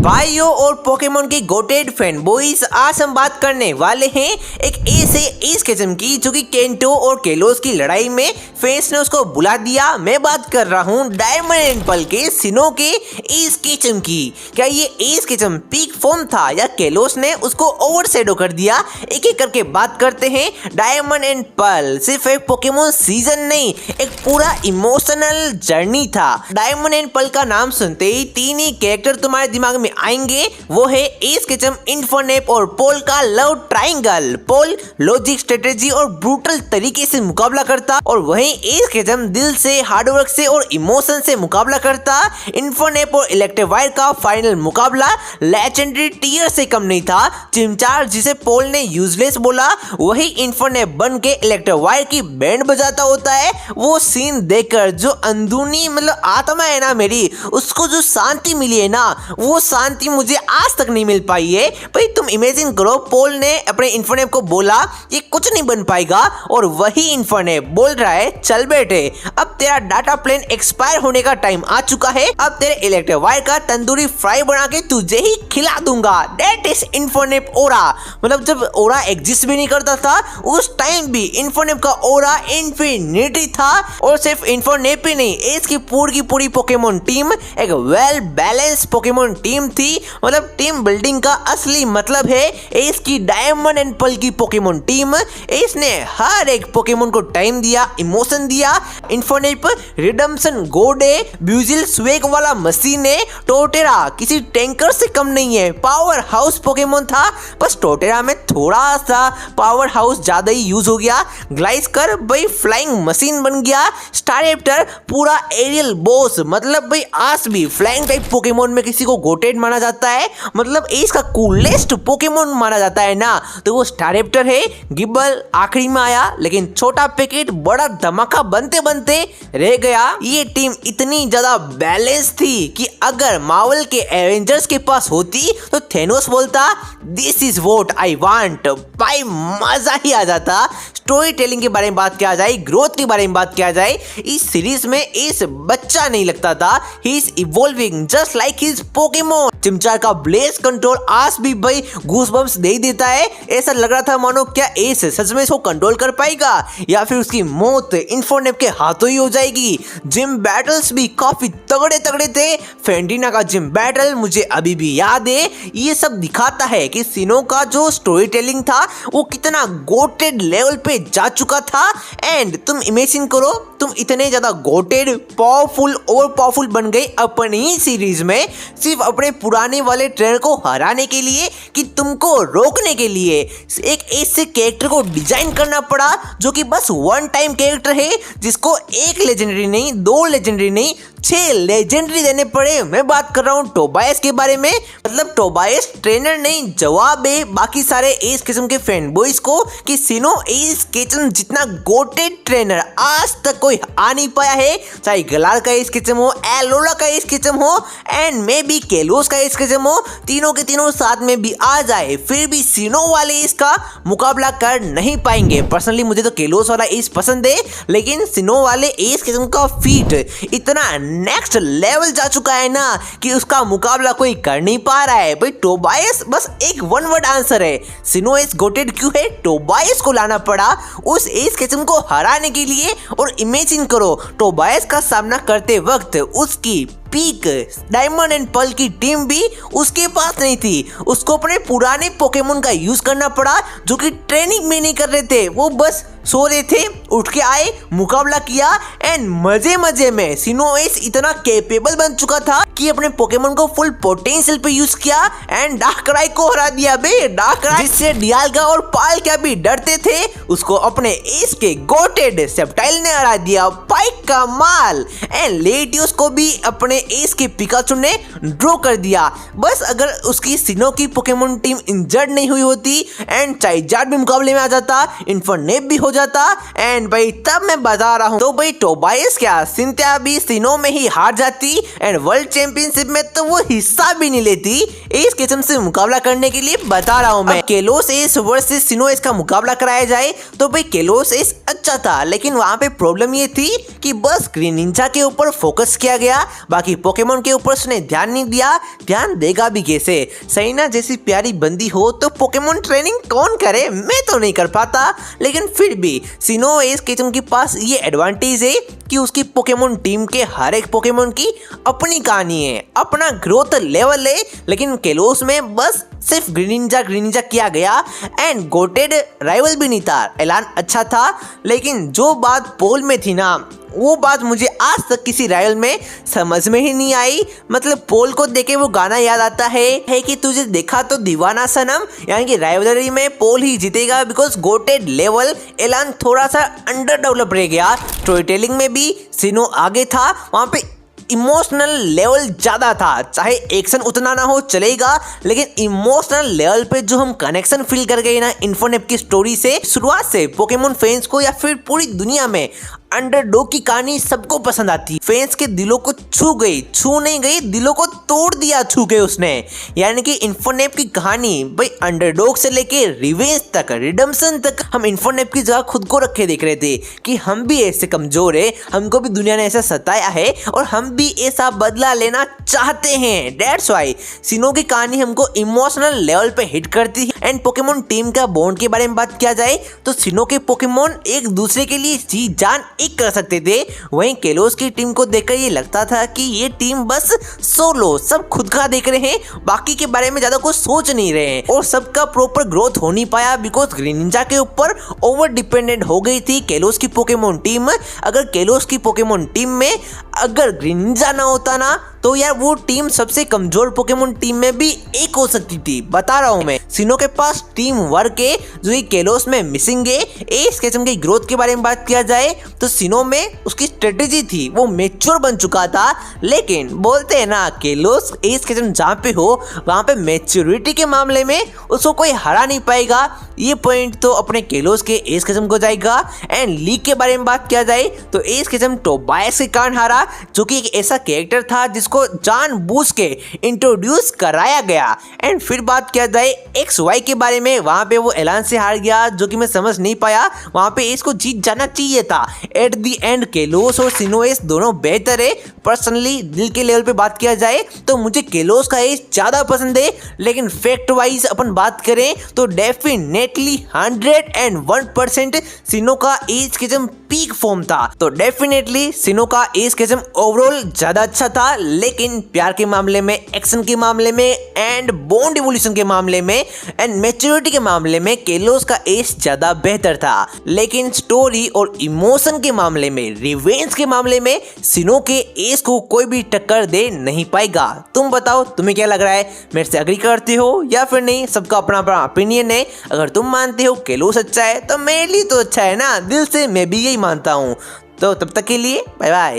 भाइयों और पोकेमोन के गोटेड फैन बॉयज, आज हम बात करने वाले हैं एक ऐसे एस किस्म की जो कि केंटो और केलोस की लड़ाई में फैंस ने उसको बुला दिया। मैं बात कर रहा हूं डायमंड एंड पर्ल के सिनो के एस किस्म की। क्या ये एस किस्म पीक फॉर्म था या केलोस ने उसको ओवरशैडो कर दिया? एक एक करके बात करते हैं। डायमंड एंड पर्ल सिर्फ एक पोकेमोन सीजन नहीं, एक पूरा इमोशनल जर्नी था। डायमंड एंड पर्ल का नाम सुनते ही तीन ही कैरेक्टर तुम्हारे दिमाग में आएंगे, वो है एस किस्म, इन्फर्नेप और पोल का लव ट्रायंगल। पोल लॉजिक, स्ट्रेटेजी और ब्रूटल तरीके से मुकाबला करता और वहीं एस किस्म दिल से, हार्डवर्क से और इमोशन से मुकाबला करता। इन्फर्नेप और इलेक्ट्रीवायर का फाइनल मुकाबला लेजेंडरी टीयर से कम नहीं था। चिमचार जिसे पोल ने यूजलेस बोला, वही इन्फर्नेप बन के इलेक्ट्रीवायर की बैंड बजाता होता है। वो सीन देखकर जो अंदरूनी आत्मा है ना मेरी, उसको जो शांति मिली है ना, वो शांति मुझे आज तक नहीं मिल पाई है। भाई तुम इमेजिन करो, पोल ने अपने इन्फर्नेप को बोला ये कुछ नहीं बन पाएगा और वही इन्फर्नेप बोल रहा है चल बेटे, अब तेरा डाटा प्लान एक्सपायर होने का टाइम आ चुका है, अब तेरे इलेक्ट्रीवायर का तंदूरी फ्राई बना के तुझे ही खिला दूंगा। दैट इज इन्फर्नेप ओरा। जब ओरा एग्जिस्ट भी नहीं करता था उस टाइम भी इन्फर्नेप का ओरा इन्फिनिटी था। और सिर्फ इन्फर्नेप ही नहीं, एस की पूरी पोकेमोन टीम एक वेल बैलेंस पोकेमोन टीम थी। टीम बिल्डिंग का असली मतलब है एस की डायमंड एंड पर्ल की पोकेमोन टीम। एस ने हर एक पोकेमोन को टाइम दिया, इमोशन दिया। इन्फर्नेप रिडम्पशन गोड है, ब्यूजिल स्वेग वाला मशीन है, टोटेरा किसी टैंकर से कम नहीं है, पावर हाउस पोकेमोन था। बस टोटेरा में थोड़ा सा पावर हाउस ज्यादा ही यूज हो गया। ग्लाइस्कर भाई फ्लाइंग मशीन बन गया। स्टारएप्टर पूरा एरियल बॉस, भाई आज भी फ्लाइंग टाइप पोकेमोन में किसी को गोटेड माना जाता है, एस का कूलेस्ट पोकेमोन माना जाता है ना, तो वो स्टारएप्टर है। गिब्बल आखिरी में आया, लेकिन छोटा पैकेट बड़ा धमाका बनते बनते रह गया। ये टीम इतनी ज्यादा बैलेंस थी कि अगर मार्वल के एवेंजर्स के पास होती तो थेनोस बोलता this is what I want, भाई मजा ही आ जाता। स्टोरी टेलिंग के बारे में बात किया जाए, ग्रोथ के बारे में बात किया जाए, इस सीरीज में इस बच्चा नहीं लगता था, he is evolving just like his Pokemon. Chimchar का ब्लेज कंट्रोल आज भी भाई गूज़बम्प्स दे देता है। ऐसा लग रहा था मानो क्या एस सच में इसको कंट्रोल कर पाएगा या फिर उसकी मौत इन्फर्नेप के हाथों ही हो जाएगी। जिम बैटल्स भी काफी तगड़े तगड़े थे। फेंडिना का जिम बैटल मुझे अभी भी याद है। ये सब दिखाता है कि सिनो का जो स्टोरी टेलिंग था वो कितना गोटेड लेवल पे जा चुका था। एंड तुम इमेजिन करो, तुम इतने ज्यादा गोटेड, पावरफुल, ओवर पावरफुल बन गए अपनी ही सीरीज में सिर्फ अपने पुराने वाले ट्रेनर को हराने के लिए कि तुमको रोकने के लिए एक ऐसे कैरेक्टर को डिजाइन करना पड़ा जो कि बस वन टाइम कैरेक्टर है, जिसको एक लेजेंडरी नहीं, दो लेजेंडरी नहीं, 6 लेजेंडरी देने पड़े। मैं बात कर रहा हूँ टोबायस के बारे में। टोबायस ट्रेनर नहीं, जवाब है बाकी सारे एस किस्म के फैन बॉयज को कि सिनो एस किस्म जितना गोटेड ट्रेनर आज तक कोई आ नहीं पाया है। चाहे गलार का एस किस्म हो, एलोरा का एस किस्म हो एंड मे बी केलोस का एस किस्म हो, तीनों के तीनों साथ में भी आ जाए फिर भी सिनो वाले इसका मुकाबला कर नहीं पाएंगे। पर्सनली मुझे तो केलोस वाला एस पसंद है, लेकिन सिनो वाले एस किस्म का फीट इतना नेक्स्ट लेवल जा चुका है ना कि उसका मुकाबला कोई कर नहीं पा रहा है। भाई टोबायस बस एक वन वर्ड आंसर है। सिनो एस गोटेड क्यों है? टोबायस को लाना पड़ा उस एस किस्म को हराने के लिए। और इमेजिन करो, टोबायस का सामना करते वक्त उसकी पीक डायमंड एंड पर्ल की टीम भी उसके पास नहीं थी। उसको अपने पुराने पोकेमोन का यूज करना पड़ा जो कि ट्रेनिंग में नहीं कर रहे थे, वो बस सो रहे थे। उठ के आए, मुकाबला किया एंड मजे में सिनो एस इतना कैपेबल बन चुका था कि अपने पोकेमोन को फुल पोटेंशियल पे यूज किया एंड डार्कराई को हरा दिया बे। डार्कराई जिससे डियाल्गा और पालकिया भी डरते थे, उसको अपने एस के गोटेड सेप्टाइल ने हरा दिया। पाइक का माल एंड लेडियोस को भी अपने एस के पिकाचू ने ड्रॉ कर दिया। बस अगर उसकी सिनो की पोकेमोन टीम इंजर्ड नहीं हुई होती एंड चाइजार्ड भी मुकाबले में आ जाता, इन्फर्नेप भी हो जाता एंड भाई तब मैं बता रहा हूं तो भाई टोबायस क्या, सिंथिया भी सिनो में ही हार जाती एंड वर्ल्ड चैंपियनशिप में तो वो हिस्सा भी नहीं लेती। इस किस्म से मुकाबला करने के लिए बता रहा हूं मैं। केलोस एस वर्सेस सिनो एस का मुकाबला कराया जाए तो भाई केलोस एस अच्छा था, लेकिन वहां पे प्रॉब्लम ये थी कि बस ग्रीनिंजा के ऊपर फोकस किया गया, बाकी बाकी पोकेमोन के ऊपर उसने ध्यान नहीं दिया, ध्यान देगा भी कैसे। सैना जैसी प्यारी बंदी हो तो पोकेमोन ट्रेनिंग कौन करे, मैं तो नहीं कर पाता। लेकिन फिर भी सिनो एस केचम के पास ये एडवांटेज है कि उसकी पोकेमोन टीम के हर एक पोकेमोन की अपनी कहानी है, अपना ग्रोथ लेवल है। लेकिन केलोस में बस सिर्फ ग्रीनिंजा किया गया एंड गोटेड राइवल भी नहीं था। ऐलान अच्छा था लेकिन जो बात पोल में थी ना, वो बात मुझे आज तक किसी राइवल में समझ में ही नहीं आई। मतलब पोल को देखे वो गाना याद आता है कि तुझे देखा तो दीवाना सनम, यानी कि राइवलरी में पोल ही जीतेगा बिकॉज गोटेड लेवल। ऐलान थोड़ा सा अंडर डेवलप रह गया। स्टोरी टेलिंग में भी सिनो आगे था, वहाँ पे इमोशनल लेवल ज़्यादा था। चाहे एक्शन उतना ना हो चलेगा, लेकिन इमोशनल लेवल पे जो हम कनेक्शन फील कर गए ना इन्फोनेप की स्टोरी से, शुरुआत से पोकेमोन फैंस को या फिर पूरी दुनिया में अंडरडॉग की कहानी सबको पसंद आती। फैंस के दिलों को छू नहीं गई, दिलों को तोड़ दिया छू के उसने। यानी कि इन्फोनेप की कहानी भाई अंडरडॉग से लेके रिवेंज तक, रिडेम्पशन तक, हम इन्फोनेप की जगह खुद को रखे देख रहे थे कि हम भी ऐसे कमजोर है, हमको भी दुनिया ने ऐसा सताया है और हम भी ऐसा बदला लेना चाहते हैं। दैट्स व्हाई सिनो की कहानी हमको इमोशनल लेवल पे हिट करती है। एंड पोकेमोन टीम का बॉन्ड के बारे में बात किया जाए तो सिनो के पोकेमोन एक दूसरे के लिए जी जान एक कर सकते थे। वहीं केलोस की टीम को देखकर ये लगता था कि ये टीम बस सोलो, सब खुद का देख रहे हैं, बाकी के बारे में ज्यादा कुछ सोच नहीं रहे हैं। और सबका प्रॉपर ग्रोथ हो नहीं पाया बिकॉज ग्रीनिंजा के ऊपर ओवर डिपेंडेंट हो गई थी केलोस की पोकेमोन टीम। अगर केलोस की पोकेमोन टीम में अगर ग्रीनिंजा ना होता ना तो यार वो टीम सबसे कमजोर पोकेमोन टीम में भी एक हो सकती थी। बता रहा हूं मैं, सिनो के पास टीम वर्क है जो कि केलोस में मिसिंग है। एस केचम की ग्रोथ के बारे में बात किया जाए तो सिनो में उसकी स्ट्रेटेजी थी, वो मैच्योर बन चुका था। लेकिन बोलते हैं ना केलोस एस केचम जहाँ पे हो वहाँ पे मैच्योरिटी के मामले में उसको कोई हरा नहीं पाएगा। ये पॉइंट तो अपने केलोस के एस केचम को जाएगा। एंड लीग के बारे में बात किया जाए तो एस केचम टोबायस के कारण हारा, जो कि एक ऐसा कैरेक्टर था जिसको जानबूझ के इंट्रोड्यूस कराया गया। एंड फिर बात किया जाए XY के बारे में, वहां पे वो ऐलान से हार गया जो कि मैं समझ नहीं पाया। वहां पे इसको जीत जाना चाहिए था। एट दी एंड केलोस और सिनोएस दोनों बेहतर है। पर्सनली दिल के लेवल पे बात किया जाए तो मुझे केलोस का एज ज्यादा पसंद है, लेकिन फैक्ट वाइज अपन बात करें तो डेफिनेटली 101% सिनो का एज केचम पीक फॉर्म था। तो डेफिनेटली सिनो का एज केचम ओवरऑल ज्यादा अच्छा था, लेकिन प्यार के मामले में, एक्शन के मामले में एंड बॉन्ड इवोल्यूशन के मामले में एंड मैच्योरिटी के मामले में केलोस का एज ज्यादा बेहतर था। लेकिन स्टोरी और इमोशन के मामले में, रिवेंज के मामले में सिनो के एज को कोई भी टक्कर दे नहीं पाएगा। तुम बताओ तुम्हें क्या लग रहा है, मेरे से एग्री करते हो या फिर नहीं? सबका अपना अपना ओपिनियन है। अगर तुम मानते हो केलोस अच्छा है तो मेरे लिए तो अच्छा है ना, दिल से मैं भी यही मानता हूँ। तो तब तक के लिए बाय बाय।